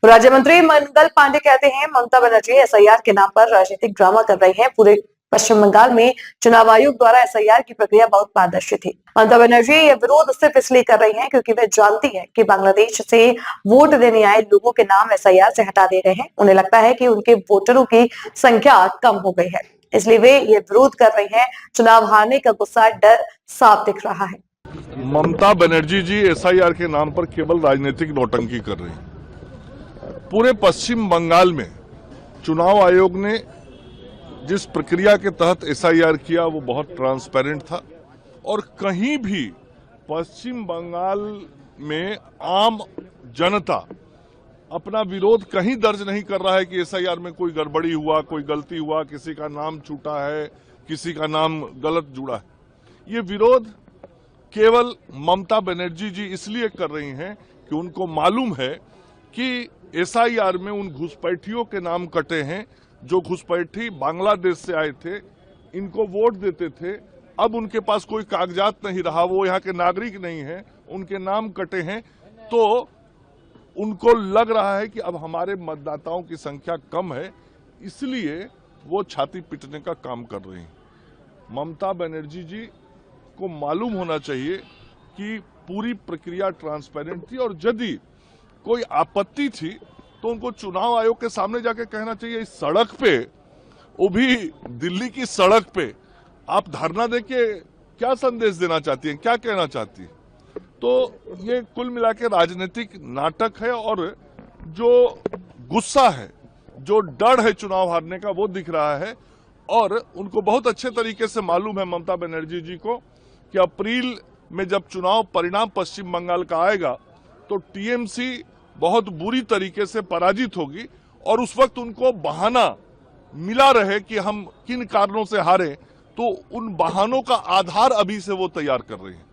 राज्य मंत्री मंगल पांडे कहते हैं ममता बनर्जी एसआईआर के नाम पर राजनीतिक ड्रामा कर रही हैं। पूरे पश्चिम बंगाल में चुनाव आयोग द्वारा एसआईआर की प्रक्रिया बहुत पारदर्शी थी। ममता बनर्जी ये विरोध सिर्फ इसलिए कर रही हैं क्योंकि वे जानती हैं कि बांग्लादेश से वोट देने आए लोगों के नाम एसआईआर से हटा दे रहे हैं। उन्हें लगता है कि उनके वोटरों की संख्या कम हो गई है, इसलिए वे ये विरोध कर रही हैं। चुनाव हारने का गुस्सा, डर साफ दिख रहा है। ममता बनर्जी जी एसआईआर के नाम पर केवल राजनीतिक नौटंकी कर रही हैं। पूरे पश्चिम बंगाल में चुनाव आयोग ने जिस प्रक्रिया के तहत एसआईआर किया वो बहुत ट्रांसपेरेंट था और कहीं भी पश्चिम बंगाल में आम जनता अपना विरोध कहीं दर्ज नहीं कर रहा है कि एसआईआर में कोई गड़बड़ी हुआ, कोई गलती हुआ, किसी का नाम छूटा है, किसी का नाम गलत जुड़ा है। ये विरोध केवल ममता बनर्जी जी इसलिए कर रही हैं कि उनको मालूम है कि एसआईआर में उन घुसपैठियों के नाम कटे हैं जो घुसपैठी बांग्लादेश से आए थे, इनको वोट देते थे। अब उनके पास कोई कागजात नहीं रहा, वो यहाँ के नागरिक नहीं हैं, उनके नाम कटे हैं, तो उनको लग रहा है कि अब हमारे मतदाताओं की संख्या कम है, इसलिए वो छाती पीटने का काम कर रही हैं। ममता बनर्जी जी को मालूम होना चाहिए कि पूरी प्रक्रिया ट्रांसपेरेंट थी और यदि कोई आपत्ति थी तो उनको चुनाव आयोग के सामने जाके कहना चाहिए। इस सड़क पे, वो भी दिल्ली की सड़क पे, आप धरना देके क्या संदेश देना चाहती हैं, क्या कहना चाहती हैं? तो ये कुल मिला के राजनीतिक नाटक है और जो गुस्सा है, जो डर है चुनाव हारने का, वो दिख रहा है। और उनको बहुत अच्छे तरीके से मालूम है ममता बनर्जी जी को कि अप्रैल में जब चुनाव परिणाम पश्चिम बंगाल का आएगा तो टीएमसी बहुत बुरी तरीके से पराजित होगी और उस वक्त उनको बहाना मिला रहे कि हम किन कारणों से हारे, तो उन बहानों का आधार अभी से वो तैयार कर रहे हैं।